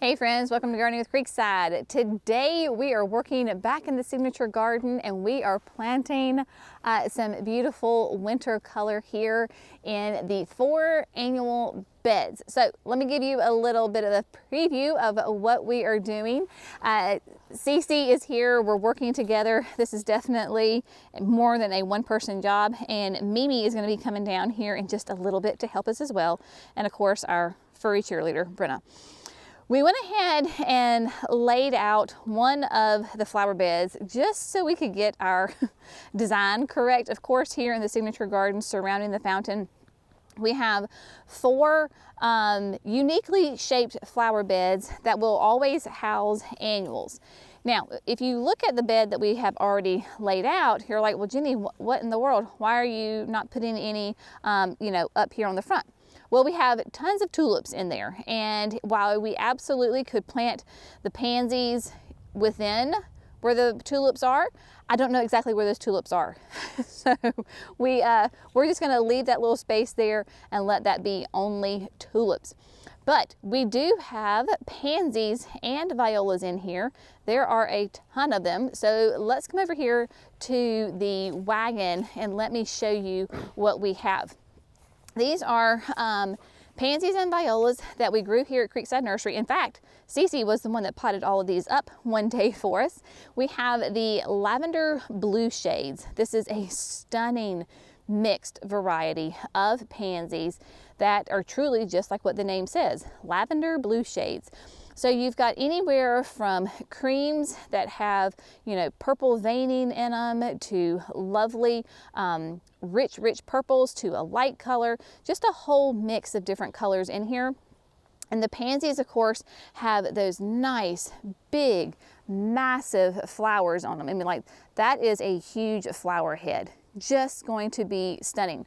Hey friends, welcome to Gardening with Creekside. Today we are working back in the signature garden and we are planting some beautiful winter color here in the 4 annual beds. So let me give you a little bit of a preview of what we are doing. Cece is here, we're working together. This is definitely more than a one-person job, and Mimi is going to be coming down here in just a little bit to help us as well. And of course our furry cheerleader, Brenna. We went ahead and laid out one of the flower beds just so we could get our design correct. Of course, here in the signature garden surrounding the fountain, we have 4 uniquely shaped flower beds that will always house annuals. Now, if you look at the bed that we have already laid out, you're like, well, Jenny, what in the world? Why are you not putting any, up here on the front? Well, we have tons of tulips in there, and while we absolutely could plant the pansies within where the tulips are, I don't know exactly where those tulips are. So we're just going to leave that little space there and let that be only tulips. But we do have pansies and violas in here. There are a ton of them. So let's come over here to the wagon and let me show you what we have. These are pansies and violas that we grew here at Creekside Nursery. In fact, Cece was the one that potted all of these up one day for us. We have the lavender blue shades. This is a stunning mixed variety of pansies that are truly just like what the name says, lavender blue shades. So you've got anywhere from creams that have, purple veining in them to lovely, rich purples to a light color, just a whole mix of different colors in here. And the pansies, of course, have those nice, big, massive flowers on them. I mean, like, that is a huge flower head. Just going to be stunning.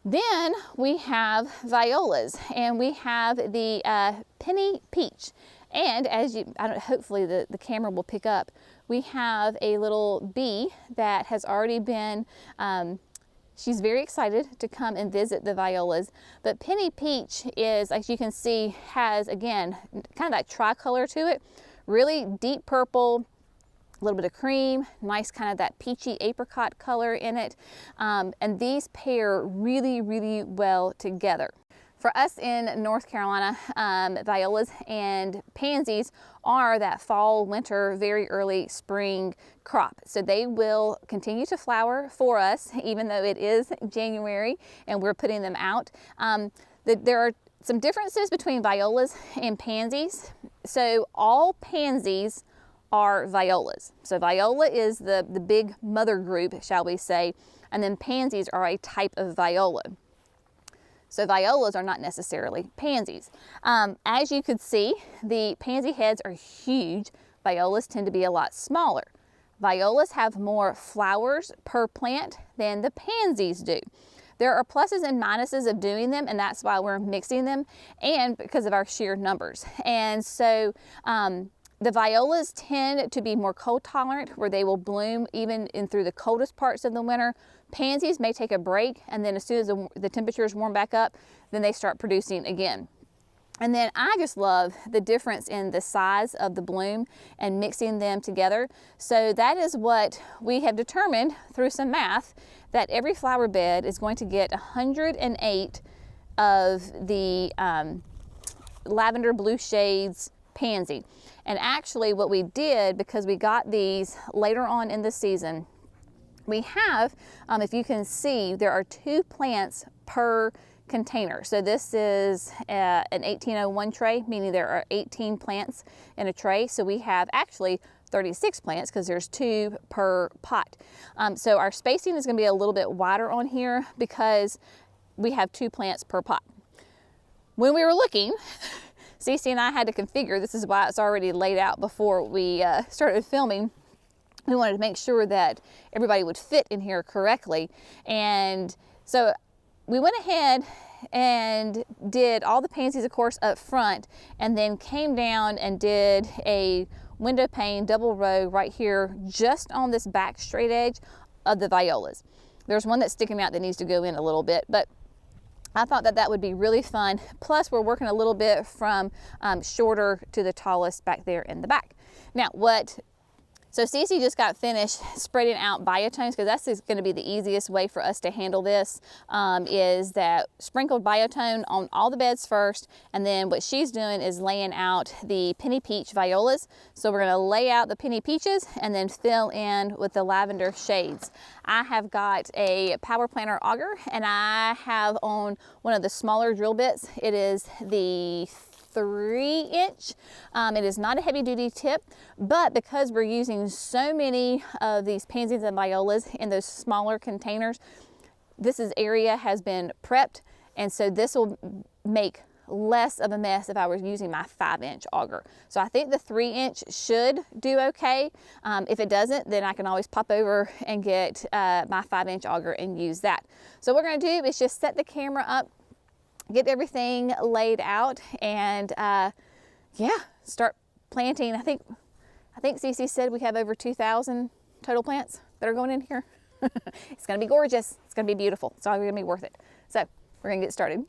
Then we have violas, and we have the penny peach. And as you, hopefully the camera will pick up, we have a little bee that has already been, she's very excited to come and visit the violas. But penny peach is, as you can see, has, again, kind of that tricolor to it. Really deep purple, a little bit of cream, nice kind of that peachy apricot color in it. And these pair really, really well together. For us in North Carolina, violas and pansies are that fall, winter, very early spring crop. So they will continue to flower for us, even though it is January and we're putting them out. There are some differences between violas and pansies. So all pansies are violas. So viola is the big mother group, shall we say, and then pansies are a type of viola. So violas are not necessarily pansies. As you could see, the pansy heads are huge. Violas tend to be a lot smaller. Violas have more flowers per plant than the pansies do. There are pluses and minuses of doing them, and that's why we're mixing them, and because of our sheer numbers. And so the violas tend to be more cold tolerant, where they will bloom even through the coldest parts of the winter. Pansies may take a break, and then as soon as the temperatures warm back up, then they start producing again. And then I just love the difference in the size of the bloom and mixing them together. So that is what we have determined through some math, that every flower bed is going to get 108 of the lavender blue shades pansy. And actually what we did, because we got these later on in the season, we have, if you can see, there are 2 plants per container. So this is an 1801 tray, meaning there are 18 plants in a tray. So we have actually 36 plants because there's 2 per pot. So our spacing is going to be a little bit wider on here because we have 2 plants per pot. When we were looking, Cece and I had to configure, this is why it's already laid out before we started filming. We wanted to make sure that everybody would fit in here correctly. And so we went ahead and did all the pansies, of course, up front, and then came down and did a window pane double row right here, just on this back straight edge of the violas. There's one that's sticking out that needs to go in a little bit, but I thought that that would be really fun. Plus we're working a little bit from shorter to the tallest back there in the back. Now so Cece just got finished spreading out biotones, because that's going to be the easiest way for us to handle this, is that sprinkled biotone on all the beds first, and then what she's doing is laying out the penny peach violas. So we're going to lay out the penny peaches and then fill in with the lavender shades. I have got a power planter auger, and I have on one of the smaller drill bits. It is the 3-inch. It is not a heavy duty tip, but because we're using so many of these pansies and violas in those smaller containers, this area has been prepped, and so this will make less of a mess if I was using my 5-inch auger. So I think the 3-inch should do okay. If it doesn't, then I can always pop over and get my 5-inch auger and use that. So what we're going to do is just set the camera up, get everything laid out, and yeah, start planting. I think Cece said we have over 2,000 total plants that are going in here. It's going to be gorgeous. It's going to be beautiful. It's all going to be worth it. So we're going to get started.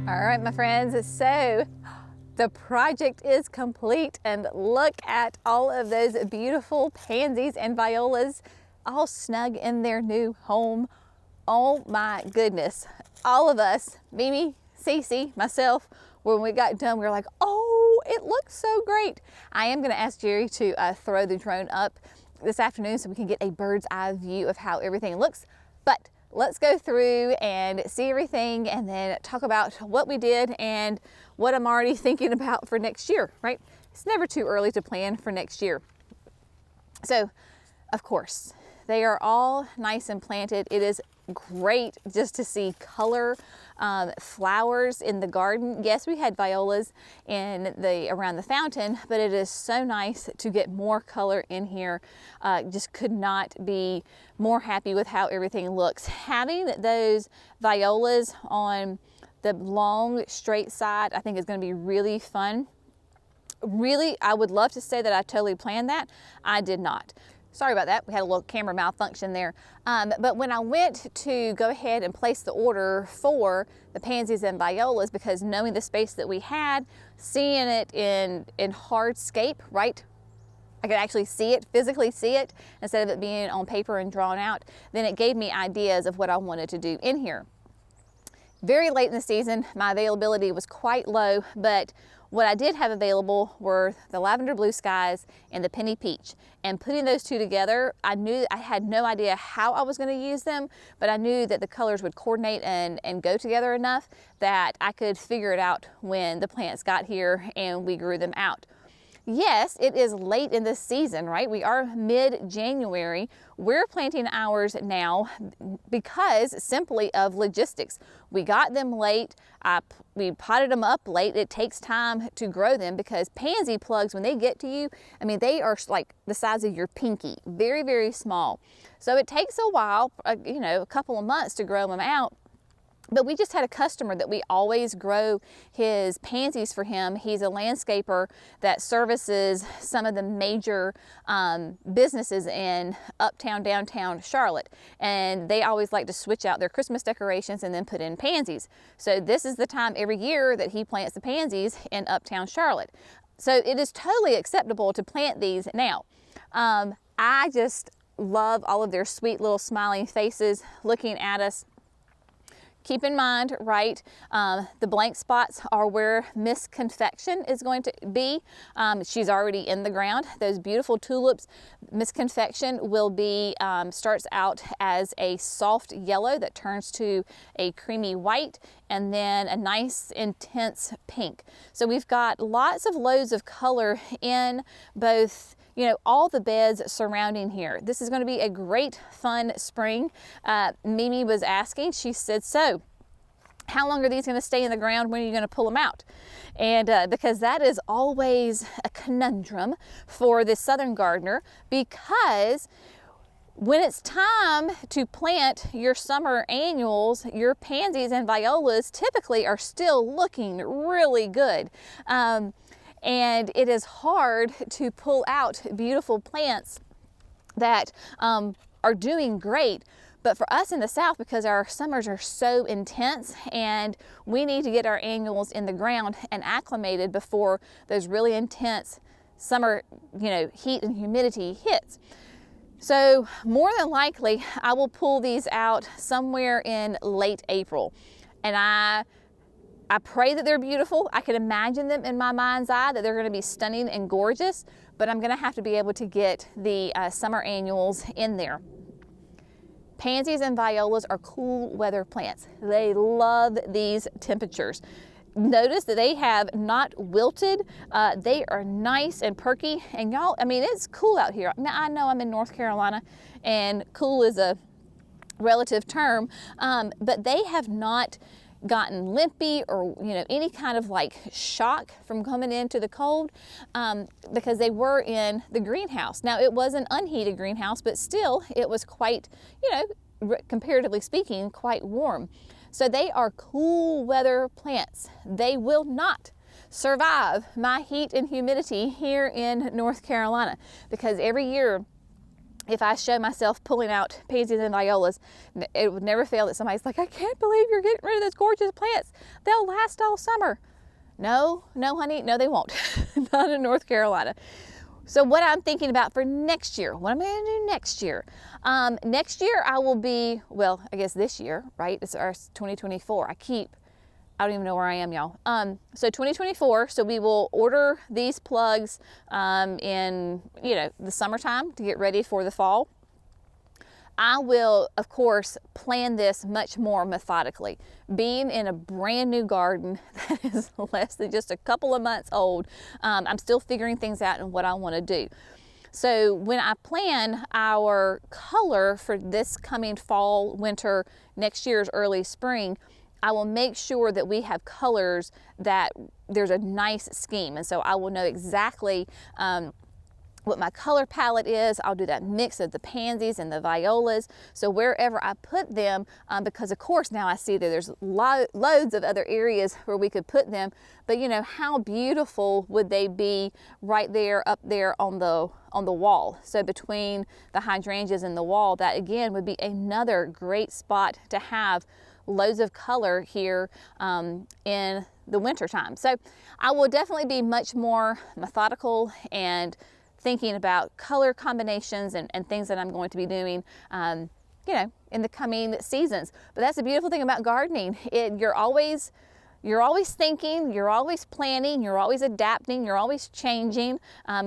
All right, my friends, so the project is complete, and look at all of those beautiful pansies and violas all snug in their new home. Oh my goodness. All of us, Mimi, Cece, myself, when we got done, we were like, oh, it looks so great. I am gonna ask Jerry to throw the drone up this afternoon so we can get a bird's eye view of how everything looks. But let's go through and see everything and then talk about what we did and what I'm already thinking about for next year, right? It's never too early to plan for next year. So, of course, they are all nice and planted. It is great just to see color, flowers in the garden. Yes, we had violas around the fountain, but it is so nice to get more color in here. Just could not be more happy with how everything looks. Having those violas on the long straight side, I think is going to be really fun. Really, I would love to say that I totally planned that. I did not. Sorry about that. We had a little camera malfunction there. But when I went to go ahead and place the order for the pansies and violas, because knowing the space that we had, seeing it in hardscape, right? I could actually see it, physically see it, instead of it being on paper and drawn out, then it gave me ideas of what I wanted to do in here. Very late in the season, my availability was quite low, but What I did have available were the lavender blue skies and the penny peach. And putting those two together, I knew I had no idea how I was going to use them, but I knew that the colors would coordinate and go together enough that I could figure it out when the plants got here and we grew them out. Yes, it is late in the season, right? We are mid-January. We're planting ours now because simply of logistics. We got them late. We potted them up late. It takes time to grow them because pansy plugs, when they get to you, I mean, they are like the size of your pinky, very, very small. So it takes a while, you know, a couple of months to grow them out. But we just had a customer that we always grow his pansies for him. He's a landscaper that services some of the major businesses in uptown, downtown Charlotte. And they always like to switch out their Christmas decorations and then put in pansies. So this is the time every year that he plants the pansies in uptown Charlotte. So it is totally acceptable to plant these now. I just love all of their sweet little smiling faces looking at us. Keep in mind, right, the blank spots are where Miss Confection is going to be. She's already in the ground. Those beautiful tulips, Miss Confection will be, starts out as a soft yellow that turns to a creamy white and then a nice intense pink. So we've got lots of loads of color in both, you know, all the beds surrounding here. This is going to be a great fun spring. Mimi was asking, she said, so how long are these going to stay in the ground? When are you going to pull them out? And because that is always a conundrum for the southern gardener, because when it's time to plant your summer annuals, your pansies and violas typically are still looking really good. And it is hard to pull out beautiful plants that are doing great. But for us in the South, because our summers are so intense and we need to get our annuals in the ground and acclimated before those really intense summer, you know, heat and humidity hits. So more than likely, I will pull these out somewhere in late April. And I pray that they're beautiful. I can imagine them in my mind's eye that they're going to be stunning and gorgeous, but I'm going to have to be able to get the summer annuals in there. Pansies and violas are cool weather plants. They love these temperatures. Notice that they have not wilted. They are nice and perky. And y'all, I mean, it's cool out here. Now, I know I'm in North Carolina and cool is a relative term, but they have not gotten limpy or, you know, any kind of like shock from coming into the cold because they were in the greenhouse. Now, it was an unheated greenhouse, but still it was quite, you know, comparatively speaking, quite warm. So they are cool weather plants. They will not survive my heat and humidity here in North Carolina because every year if I show myself pulling out pansies and violas, it would never fail that somebody's like, I can't believe you're getting rid of those gorgeous plants. They'll last all summer. No, honey, no, they won't. Not in North Carolina. So what I'm thinking about for next year, what am I going to do next year? Next year I will be, well, I guess this year, right? It's our 2024. I don't even know where I am, y'all. So 2024, so we will order these plugs in, you know, the summertime to get ready for the fall. I will, of course, plan this much more methodically. Being in a brand new garden that is less than just a couple of months old, I'm still figuring things out and what I want to do. So when I plan our color for this coming fall, winter, next year's early spring, I will make sure that we have colors that there's a nice scheme. And so I will know exactly what my color palette is. I'll do that mix of the pansies and the violas. So wherever I put them, because of course now I see that there's loads of other areas where we could put them, but you know, how beautiful would they be right there, up there on the wall. So between the hydrangeas and the wall, that again would be another great spot to have loads of color here in the winter time. So I will definitely be much more methodical and thinking about color combinations and things that I'm going to be doing, you know, in the coming seasons. But that's the beautiful thing about gardening. You're always you're always thinking, you're always planning, you're always adapting, you're always changing.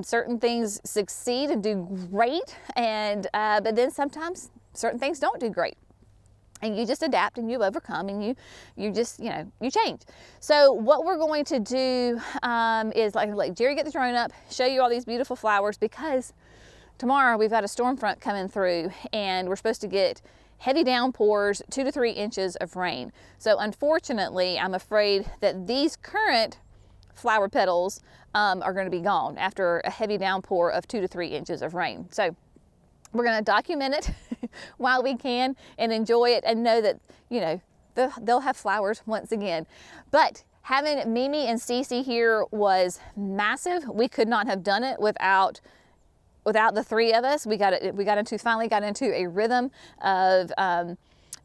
Certain things succeed and do great, and but then sometimes certain things don't do great. And you just adapt and you overcome and you just, you know, you change. So what we're going to do is like Jerry get the drone up, show you all these beautiful flowers, because tomorrow we've got a storm front coming through and we're supposed to get heavy downpours, 2 to 3 inches of rain. So unfortunately, I'm afraid that these current flower petals are going to be gone after a heavy downpour of 2 to 3 inches of rain. So we're going to document it while we can and enjoy it and know that, you know, they'll have flowers once again. But having Mimi and Cece here was massive. We could not have done it without the three of us. We finally got into a rhythm of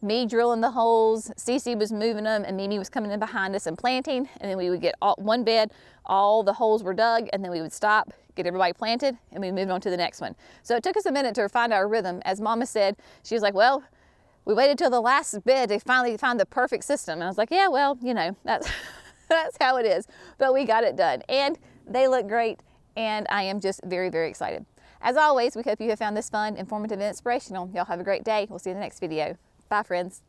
me drilling the holes, Cece was moving them, and Mimi was coming in behind us and planting, and then we would get one bed, all the holes were dug, and then we would stop, get everybody planted, and we moved on to the next one. So it took us a minute to find our rhythm. As Mama said, she was like, well, we waited till the last bed to finally find the perfect system. And I was like, yeah, well, you know, that's how it is. But we got it done, and they look great, and I am just very, very excited. As always, we hope you have found this fun, informative, and inspirational. Y'all have a great day. We'll see you in the next video. Bye, friends.